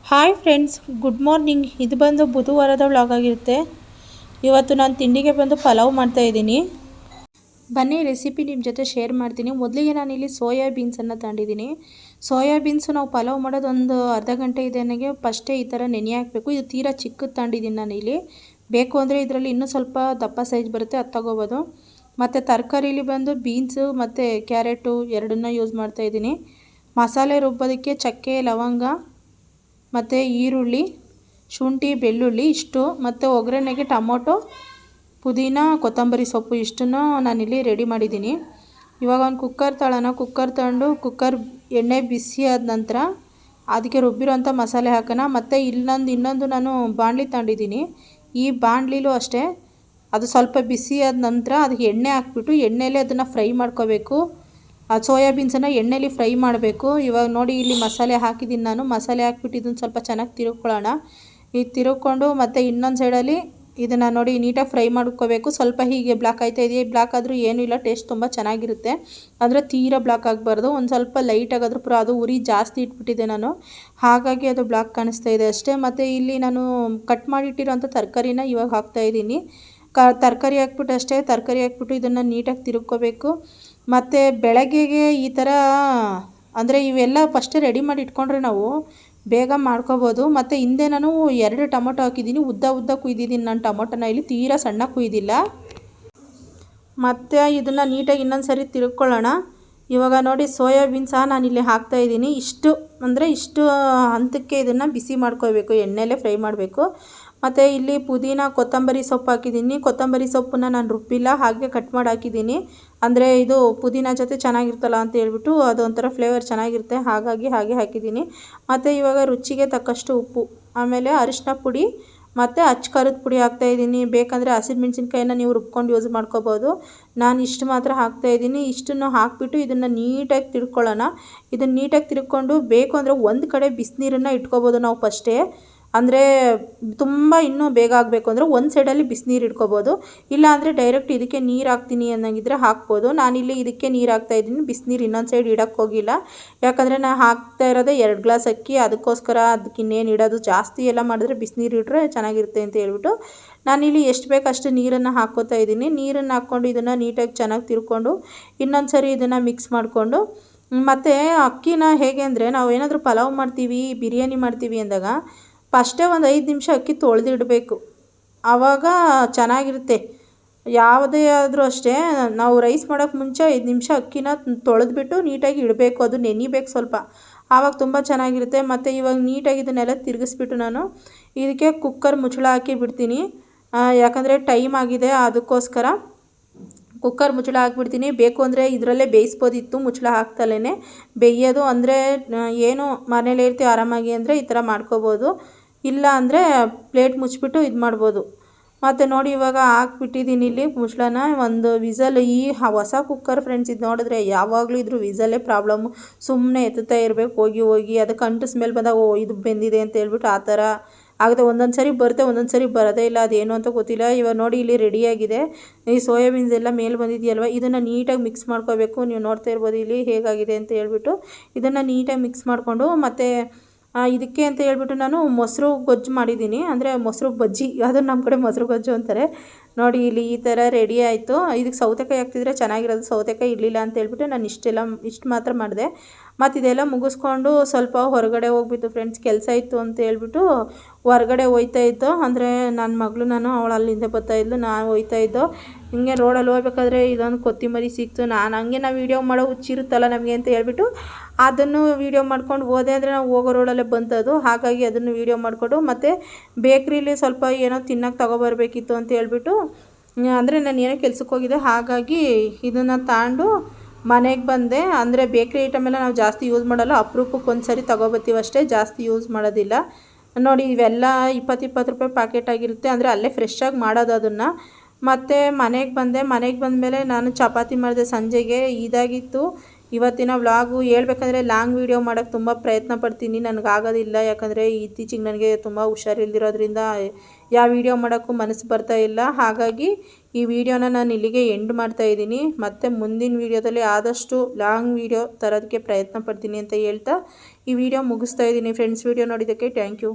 Hi friends, good morning. ಇದು ಬಂದು ಬುಧವಾರದ vlog ಆಗಿರುತ್ತೆ. ಇವತ್ತು ನಾನು ತಿಂಡಿಗೆ ಬಂದು ಪಲಾವ್ ಮಾಡ್ತಾಯಿದ್ದೀನಿ. ಬನ್ನಿ ರೆಸಿಪಿ ನಿಮ್ಮ ಜೊತೆ ಶೇರ್ ಮಾಡ್ತೀನಿ. ಮೊದಲಿಗೆ ನಾನಿಲ್ಲಿ ಸೋಯಾಬೀನ್ಸನ್ನು ತಗೊಂಡಿದ್ದೀನಿ. ಸೋಯಾಬೀನ್ಸು ನಾವು ಪಲಾವ್ ಮಾಡೋದು ಒಂದು ಅರ್ಧ ಗಂಟೆ ಇದೆ ನನಗೆ ಫಸ್ಟೇ ಈ ಥರ ನೆನೆ ಹಾಕಬೇಕು. ಇದು ತೀರಾ ಚಿಕ್ಕದು ತಗೊಂಡಿದ್ದೀನಿ ನಾನಿಲ್ಲಿ. ಬೇಕು ಅಂದರೆ ಇದರಲ್ಲಿ ಇನ್ನೂ ಸ್ವಲ್ಪ ದಪ್ಪ ಸೈಜ್ ಬರುತ್ತೆ, ಅದು ತೊಗೋಬೋದು. ಮತ್ತು ತರಕಾರಿಲಿ ಬಂದು ಬೀನ್ಸು ಮತ್ತು ಕ್ಯಾರೆಟು ಎರಡನ್ನ ಯೂಸ್ ಮಾಡ್ತಾಯಿದ್ದೀನಿ. ಮಸಾಲೆ ರುಬ್ಬೋದಕ್ಕೆ ಚಕ್ಕೆ, ಲವಂಗ ಮತ್ತು ಈರುಳ್ಳಿ, ಶುಂಠಿ, ಬೆಳ್ಳುಳ್ಳಿ ಇಷ್ಟು, ಮತ್ತು ಒಗ್ಗರಣೆಗೆ ಟೊಮೊಟೊ, ಪುದೀನ, ಕೊತ್ತಂಬರಿ ಸೊಪ್ಪು ಇಷ್ಟನ್ನು ನಾನಿಲ್ಲಿ ರೆಡಿ ಮಾಡಿದ್ದೀನಿ. ಇವಾಗ ಒಂದು ಕುಕ್ಕರ್ ತಗೊಂಡು ಕುಕ್ಕರ್ ಎಣ್ಣೆ ಬಿಸಿ ಆದ ನಂತರ ಅದಕ್ಕೆ ರುಬ್ಬಿರೋಂಥ ಮಸಾಲೆ ಹಾಕೋಣ. ಮತ್ತು ಇನ್ನೊಂದು ನಾನು ಬಾಣಲಿ ತಗೊಂಡಿದ್ದೀನಿ. ಈ ಬಾಣಲಿಲೂ ಅಷ್ಟೇ ಅದು ಸ್ವಲ್ಪ ಬಿಸಿ ಆದ ನಂತರ ಅದಕ್ಕೆ ಎಣ್ಣೆ ಹಾಕ್ಬಿಟ್ಟು ಎಣ್ಣೆಲೇ ಅದನ್ನು ಫ್ರೈ ಮಾಡ್ಕೋಬೇಕು. ಆ ಸೋಯಾಬೀನ್ಸನ್ನು ಎಣ್ಣೆಲಿ ಫ್ರೈ ಮಾಡಬೇಕು. ಇವಾಗ ನೋಡಿ ಇಲ್ಲಿ ಮಸಾಲೆ ಹಾಕಿದ್ದೀನಿ ನಾನು. ಮಸಾಲೆ ಹಾಕ್ಬಿಟ್ಟು ಇದನ್ನು ಸ್ವಲ್ಪ ಚೆನ್ನಾಗಿ ತಿರುಗ್ಕೊಳ್ಳೋಣ. ಈಗ ತಿರುಗ್ಕೊಂಡು ಮತ್ತು ಇನ್ನೊಂದು ಸೈಡಲ್ಲಿ ಇದನ್ನು ನೋಡಿ ನೀಟಾಗಿ ಫ್ರೈ ಮಾಡ್ಕೋಬೇಕು. ಸ್ವಲ್ಪ ಹೀಗೆ ಬ್ಲಾಕ್ ಆಯ್ತಾ ಇದೆಯಾ, ಬ್ಲಾಕ್ ಆದರೂ ಏನೂ ಇಲ್ಲ, ಟೇಸ್ಟ್ ತುಂಬ ಚೆನ್ನಾಗಿರುತ್ತೆ. ಅಂದರೆ ತೀರಾ ಬ್ಲಾಕ್ ಆಗಬಾರ್ದು, ಒಂದು ಸ್ವಲ್ಪ ಲೈಟಾಗಾದರೂ ಪೂರ. ಅದು ಉರಿ ಜಾಸ್ತಿ ಇಟ್ಬಿಟ್ಟಿದೆ ನಾನು, ಹಾಗಾಗಿ ಅದು ಬ್ಲಾಕ್ ಕಾಣಿಸ್ತಾ ಇದೆ ಅಷ್ಟೇ. ಮತ್ತು ಇಲ್ಲಿ ನಾನು ಕಟ್ ಮಾಡಿಟ್ಟಿರೋಂಥ ತರಕಾರಿನ ಇವಾಗ ಹಾಕ್ತಾಯಿದ್ದೀನಿ. ತರಕಾರಿ ಹಾಕ್ಬಿಟ್ಟು ಅಷ್ಟೇ, ತರಕಾರಿ ಹಾಕ್ಬಿಟ್ಟು ಇದನ್ನು ನೀಟಾಗಿ ತಿರುಗ್ಕೋಬೇಕು. ಮತ್ತು ಬೆಳಗ್ಗೆಗೆ ಈ ಥರ ಅಂದರೆ ಇವೆಲ್ಲ ಫಸ್ಟೇ ರೆಡಿ ಮಾಡಿ ಇಟ್ಕೊಂಡ್ರೆ ನಾವು ಬೇಗ ಮಾಡ್ಕೋಬೋದು. ಮತ್ತು ಹಿಂದೆ ನಾನು 2 ಟೊಮೊಟೊ ಹಾಕಿದ್ದೀನಿ, ಉದ್ದ ಕುಯ್ದಿದ್ದೀನಿ ನಾನು ಟೊಮೊಟೊನ. ಇಲ್ಲಿ ತೀರಾ ಸಣ್ಣ ಕುಯ್ದಿಲ್ಲ. ಮತ್ತು ಇದನ್ನು ನೀಟಾಗಿ ಇನ್ನೊಂದು ಸರಿ ತಿರುಗ್ಕೊಳ್ಳೋಣ. ಇವಾಗ ನೋಡಿ ಸೋಯಾಬೀನ್ ಸಹ ನಾನಿಲ್ಲಿ ಹಾಕ್ತಾಯಿದ್ದೀನಿ. ಇಷ್ಟು ಹಂತಕ್ಕೆ ಇದನ್ನು ಬಿಸಿ ಮಾಡ್ಕೋಬೇಕು, ಎಣ್ಣೆಲೇ ಫ್ರೈ ಮಾಡಬೇಕು. ಮತ್ತು ಇಲ್ಲಿ ಪುದೀನ, ಕೊತ್ತಂಬರಿ ಸೊಪ್ಪು ಹಾಕಿದ್ದೀನಿ. ಕೊತ್ತಂಬರಿ ಸೊಪ್ಪನ್ನ ನಾನು ರುಬ್ಬಿಲ್ಲ, ಹಾಗೆ ಕಟ್ ಮಾಡಿ ಹಾಕಿದ್ದೀನಿ. ಅಂದರೆ ಇದು ಪುದೀನ ಜೊತೆ ಚೆನ್ನಾಗಿರ್ತಲ್ಲ ಅಂತ ಹೇಳ್ಬಿಟ್ಟು ಅದೊಂಥರ ಫ್ಲೇವರ್ ಚೆನ್ನಾಗಿರುತ್ತೆ, ಹಾಗಾಗಿ ಹಾಗೆ ಹಾಕಿದ್ದೀನಿ. ಮತ್ತು ಇವಾಗ ರುಚಿಗೆ ತಕ್ಕಷ್ಟು ಉಪ್ಪು, ಆಮೇಲೆ ಅರಿಶಿನ ಪುಡಿ ಮತ್ತು ಅಚ್ಚ ಖಾರದ ಪುಡಿ ಹಾಕ್ತಾಯಿದ್ದೀನಿ. ಬೇಕಂದರೆ ಹಸಿಮೆಣ್ಸಿನ್ಕಾಯಿನ ನೀವು ರುಬ್ಕೊಂಡು ಯೂಸ್ ಮಾಡ್ಕೋಬೋದು. ನಾನು ಇಷ್ಟು ಮಾತ್ರ ಹಾಕ್ತಾಯಿದ್ದೀನಿ. ಇಷ್ಟನ್ನು ಹಾಕಿಬಿಟ್ಟು ಇದನ್ನು ನೀಟಾಗಿ ತಿರ್ಕೊಳ್ಳೋಣ. ಇದನ್ನು ನೀಟಾಗಿ ತಿರ್ಕೊಂಡು ಬೇಕು ಅಂದರೆ ಒಂದು ಕಡೆ ಬಿಸಿನೀರನ್ನು ಇಟ್ಕೋಬೋದು ನಾವು ಫಸ್ಟೇ. ಅಂದರೆ ತುಂಬ ಇನ್ನೂ ಬೇಗ ಆಗಬೇಕು ಅಂದರೆ ಒಂದು ಸೈಡಲ್ಲಿ ಬಿಸಿನೀರು ಇಟ್ಕೋಬೋದು. ಇಲ್ಲ ಅಂದರೆ ಡೈರೆಕ್ಟ್ ಇದಕ್ಕೆ ನೀರು ಹಾಕ್ತೀನಿ ಅನ್ನೋಂಗಿದ್ರೆ ಹಾಕ್ಬೋದು. ನಾನಿಲ್ಲಿ ಇದಕ್ಕೆ ನೀರು ಹಾಕ್ತಾಯಿದ್ದೀನಿ, ಬಿಸಿನೀರು ಇನ್ನೊಂದು ಸೈಡ್ ಇಡೋಕ್ಕೆ ಹೋಗಿಲ್ಲ. ಯಾಕಂದರೆ ನಾನು ಹಾಕ್ತಾ ಇರೋದೇ 2 ಗ್ಲಾಸ್ ಅಕ್ಕಿ, ಅದಕ್ಕೋಸ್ಕರ ಅದಕ್ಕೆ ಇನ್ನೇನು ಇಡೋದು. ಜಾಸ್ತಿ ಎಲ್ಲ ಮಾಡಿದ್ರೆ ಬಿಸಿನೀರು ಇಟ್ಟರೆ ಚೆನ್ನಾಗಿರುತ್ತೆ ಅಂತ ಹೇಳ್ಬಿಟ್ಟು ನಾನಿಲ್ಲಿ ಎಷ್ಟು ಬೇಕು ಅಷ್ಟು ನೀರನ್ನು ಹಾಕ್ಕೋತಾ ಇದ್ದೀನಿ. ನೀರನ್ನು ಹಾಕ್ಕೊಂಡು ಇದನ್ನು ನೀಟಾಗಿ ಚೆನ್ನಾಗಿ ತಿರ್ಕೊಂಡು ಇನ್ನೊಂದು ಸರಿ ಇದನ್ನು ಮಿಕ್ಸ್ ಮಾಡಿಕೊಂಡು, ಮತ್ತು ಅಕ್ಕಿನ ಹೇಗೆ ಅಂದರೆ ನಾವು ಏನಾದರೂ ಪಲಾವ್ ಮಾಡ್ತೀವಿ, ಬಿರಿಯಾನಿ ಮಾಡ್ತೀವಿ ಅಂದಾಗ ಫಸ್ಟೇ ಒಂದು 5 ನಿಮಿಷ ಅಕ್ಕಿ ತೊಳೆದಿಡಬೇಕು, ಆವಾಗ ಚೆನ್ನಾಗಿರುತ್ತೆ. ಯಾವುದೇ ಆದರೂ ಅಷ್ಟೇ, ನಾವು ರೈಸ್ ಮಾಡೋಕ್ಕೆ ಮುಂಚೆ 5 ನಿಮಿಷ ಅಕ್ಕಿನ ತೊಳೆದ್ಬಿಟ್ಟು ನೀಟಾಗಿ ಇಡಬೇಕು. ಅದು ನೆನಿಬೇಕು ಸ್ವಲ್ಪ, ಆವಾಗ ತುಂಬ ಚೆನ್ನಾಗಿರುತ್ತೆ. ಮತ್ತು ಇವಾಗ ನೀಟಾಗಿ ಇದನ್ನೆಲ್ಲ ತಿರುಗಿಸ್ಬಿಟ್ಟು ನಾನು ಇದಕ್ಕೆ ಕುಕ್ಕರ್ ಮುಚ್ಚಳ ಹಾಕಿ ಬಿಡ್ತೀನಿ. ಯಾಕಂದರೆ ಟೈಮ್ ಆಗಿದೆ, ಅದಕ್ಕೋಸ್ಕರ ಕುಕ್ಕರ್ ಮುಚ್ಚಳ ಹಾಕ್ಬಿಡ್ತೀನಿ. ಬೇಕು ಅಂದರೆ ಇದರಲ್ಲೇ ಬೇಯಿಸ್ಬೋದಿತ್ತು ಮುಚ್ಚಳ ಹಾಕ್ತಲೇ. ಬೇಯೋದು ಅಂದರೆ ಏನು ಮನೇಲಿ ಇರ್ತೀವಿ ಆರಾಮಾಗಿ ಅಂದರೆ ಈ ಥರ ಮಾಡ್ಕೋಬೋದು. ಇಲ್ಲ ಅಂದರೆ ಪ್ಲೇಟ್ ಮುಚ್ಚಿಬಿಟ್ಟು ಇದು ಮಾಡ್ಬೋದು. ಮತ್ತು ನೋಡಿ ಇವಾಗ ಹಾಕ್ಬಿಟ್ಟಿದ್ದೀನಿ ಇಲ್ಲಿ ಮುಚ್ಚಳನ. ಒಂದು ವಿಸಲ್, ಈ ಹೊಸ ಕುಕ್ಕರ್ ಫ್ರೆಂಡ್ಸ್, ಇದು ನೋಡಿದ್ರೆ ಯಾವಾಗಲೂ ಇದ್ರ ವಿಸಲ್ಲೇ ಪ್ರಾಬ್ಲಮ್ಮು. ಸುಮ್ಮನೆ ಎತ್ತುತ್ತಾ ಇರಬೇಕು ಹೋಗಿ ಅದಕ್ಕೆ ಅಂಟು ಸ್ಮೆಲ್ ಬಂದಾಗ ಇದು ಬೆಂದಿದೆ ಅಂತ ಹೇಳ್ಬಿಟ್ಟು ಆ ಥರ ಆಗುತ್ತೆ. ಒಂದೊಂದು ಸರಿ ಬರುತ್ತೆ, ಒಂದೊಂದು ಸರಿ ಬರೋದೇ ಇಲ್ಲ, ಅದೇನು ಅಂತ ಗೊತ್ತಿಲ್ಲ. ಇವಾಗ ನೋಡಿ ಇಲ್ಲಿ ರೆಡಿಯಾಗಿದೆ. ಈ ಸೋಯಾಬೀನ್ಸ್ ಎಲ್ಲ ಮೇಲೆ ಬಂದಿದೆಯಲ್ವ, ಇದನ್ನು ನೀಟಾಗಿ ಮಿಕ್ಸ್ ಮಾಡ್ಕೋಬೇಕು. ನೀವು ನೋಡ್ತಾ ಇರ್ಬೋದು ಇಲ್ಲಿ ಹೇಗಾಗಿದೆ ಅಂತ ಹೇಳ್ಬಿಟ್ಟು. ಇದನ್ನು ನೀಟಾಗಿ ಮಿಕ್ಸ್ ಮಾಡಿಕೊಂಡು, ಮತ್ತು ಇದಕ್ಕೆ ಅಂತ ಹೇಳ್ಬಿಟ್ಟು ನಾನು ಮೊಸರು ಗೊಜ್ಜು ಮಾಡಿದ್ದೀನಿ. ಅಂದರೆ ಮೊಸರು ಬಜ್ಜಿ, ಅದನ್ನು ನಮ್ಮ ಕಡೆ ಮೊಸರು ಗೊಜ್ಜು ಅಂತಾರೆ. ನೋಡಿ ಇಲ್ಲಿ ಈ ಥರ ರೆಡಿ ಆಯಿತು. ಇದಕ್ಕೆ ಸೌತೆಕಾಯಿ ಹಾಕ್ತಿದ್ರೆ ಚೆನ್ನಾಗಿರೋದು, ಸೌತೆಕಾಯಿ ಇರಲಿಲ್ಲ ಅಂತ ಹೇಳ್ಬಿಟ್ಟು ನಾನು ಇಷ್ಟು ಮಾತ್ರ ಮಾಡಿದೆ. ಮತ್ತು ಇದೆಲ್ಲ ಮುಗಿಸ್ಕೊಂಡು ಸ್ವಲ್ಪ ಹೊರಗಡೆ ಹೋಗ್ಬಿಟ್ಟು ಫ್ರೆಂಡ್ಸ್, ಕೆಲಸ ಇತ್ತು ಅಂತ ಹೇಳ್ಬಿಟ್ಟು ಹೊರಗಡೆ ಹೋಗ್ತಾಯಿದ್ದೋ. ಅಂದರೆ ನನ್ನ ಮಗಳು ನಾನು ಅವಳು ಅಲ್ಲಿಂದ ಬರ್ತಾಯಿದ್ಲು, ನಾನು ಹೋಗ್ತಾಯಿದ್ದೋ. ಹಿಂಗೆ ರೋಡಲ್ಲಿ ಹೋಗ್ಬೇಕಾದ್ರೆ ಇದೊಂದು ಕೊತ್ತಿಮರಿ ಸಿಕ್ತು. ನಾವು ವೀಡಿಯೋ ಮಾಡೋ ಹುಚ್ಚಿರುತ್ತಲ್ಲ ನಮಗೆ ಅಂತ ಹೇಳ್ಬಿಟ್ಟು ಅದನ್ನು ವೀಡಿಯೋ ಮಾಡ್ಕೊಂಡು ಹೋದೆ. ಅಂದರೆ ನಾವು ಹೋಗೋ ರೋಡಲ್ಲೇ ಬಂತದು, ಹಾಗಾಗಿ ಅದನ್ನು ವೀಡಿಯೋ ಮಾಡಿಕೊಂಡು, ಮತ್ತು ಬೇಕ್ರಿಲಿ ಸ್ವಲ್ಪ ಏನೋ ತಿನ್ನೋಕ್ಕೆ ತೊಗೊಬರ್ಬೇಕಿತ್ತು ಅಂತ ಹೇಳ್ಬಿಟ್ಟು, ಅಂದರೆ ನಾನು ಏನೋ ಕೆಲ್ಸಕ್ಕೆ ಹೋಗಿದ್ದೆ, ಹಾಗಾಗಿ ಇದನ್ನು ತಗೊಂಡು ಮನೆಗೆ ಬಂದೆ. ಅಂದರೆ ಬೇಕ್ರಿ ಐಟಮ್ ಎಲ್ಲ ನಾವು ಜಾಸ್ತಿ ಯೂಸ್ ಮಾಡಲ್ಲ, ಅಪರೂಪಕ್ಕೆ ಒಂದು ಸರಿ ತೊಗೊಬತ್ತೀವಿ ಅಷ್ಟೇ, ಜಾಸ್ತಿ ಯೂಸ್ ಮಾಡೋದಿಲ್ಲ. ನೋಡಿ ಇವೆಲ್ಲ 20 ರೂಪಾಯಿ ಪ್ಯಾಕೆಟ್ ಆಗಿರುತ್ತೆ, ಅಂದರೆ ಅಲ್ಲೇ ಫ್ರೆಶ್ಶಾಗಿ ಮಾಡೋದು ಅದನ್ನು. ಮತ್ತು ಮನೆಗೆ ಬಂದೆ. ಮನೆಗೆ ಬಂದಮೇಲೆ ನಾನು ಚಪಾತಿ ಮಾಡಿದೆ ಸಂಜೆಗೆ. ಇದಾಗಿತ್ತು. ಇವತ್ತಿನ ವ್ಲಾಗು ಹೇಳ್ಬೇಕಂದ್ರೆ ಲಾಂಗ್ ವೀಡಿಯೋ ಮಾಡೋಕ್ಕೆ ತುಂಬ ಪ್ರಯತ್ನ ಪಡ್ತೀನಿ, ನನಗಾಗೋದಿಲ್ಲ. ಯಾಕಂದರೆ ಇತ್ತೀಚೆಗೆ ನನಗೆ ತುಂಬ ಹುಷಾರಿಲ್ದಿರೋದ್ರಿಂದ ಯಾವ ವಿಡಿಯೋ ಮಾಡೋಕ್ಕೂ ಮನಸ್ಸು ಬರ್ತಾ ಇಲ್ಲ. ಹಾಗಾಗಿ ಈ ವಿಡಿಯೋನ ನಾನು ಇಲ್ಲಿಗೆ ಎಂಡ್ ಮಾಡ್ತಾಯಿದ್ದೀನಿ. ಮತ್ತು ಮುಂದಿನ ವೀಡಿಯೋದಲ್ಲಿ ಆದಷ್ಟು ಲಾಂಗ್ ವೀಡಿಯೋ ತರೋದಕ್ಕೆ ಪ್ರಯತ್ನ ಪಡ್ತೀನಿ ಅಂತ ಹೇಳ್ತಾ ಈ ವಿಡಿಯೋ ಮುಗಿಸ್ತಾ ಇದ್ದೀನಿ ಫ್ರೆಂಡ್ಸ್. ವಿಡಿಯೋ ನೋಡಿದ್ದಕ್ಕೆ ಥ್ಯಾಂಕ್ ಯು.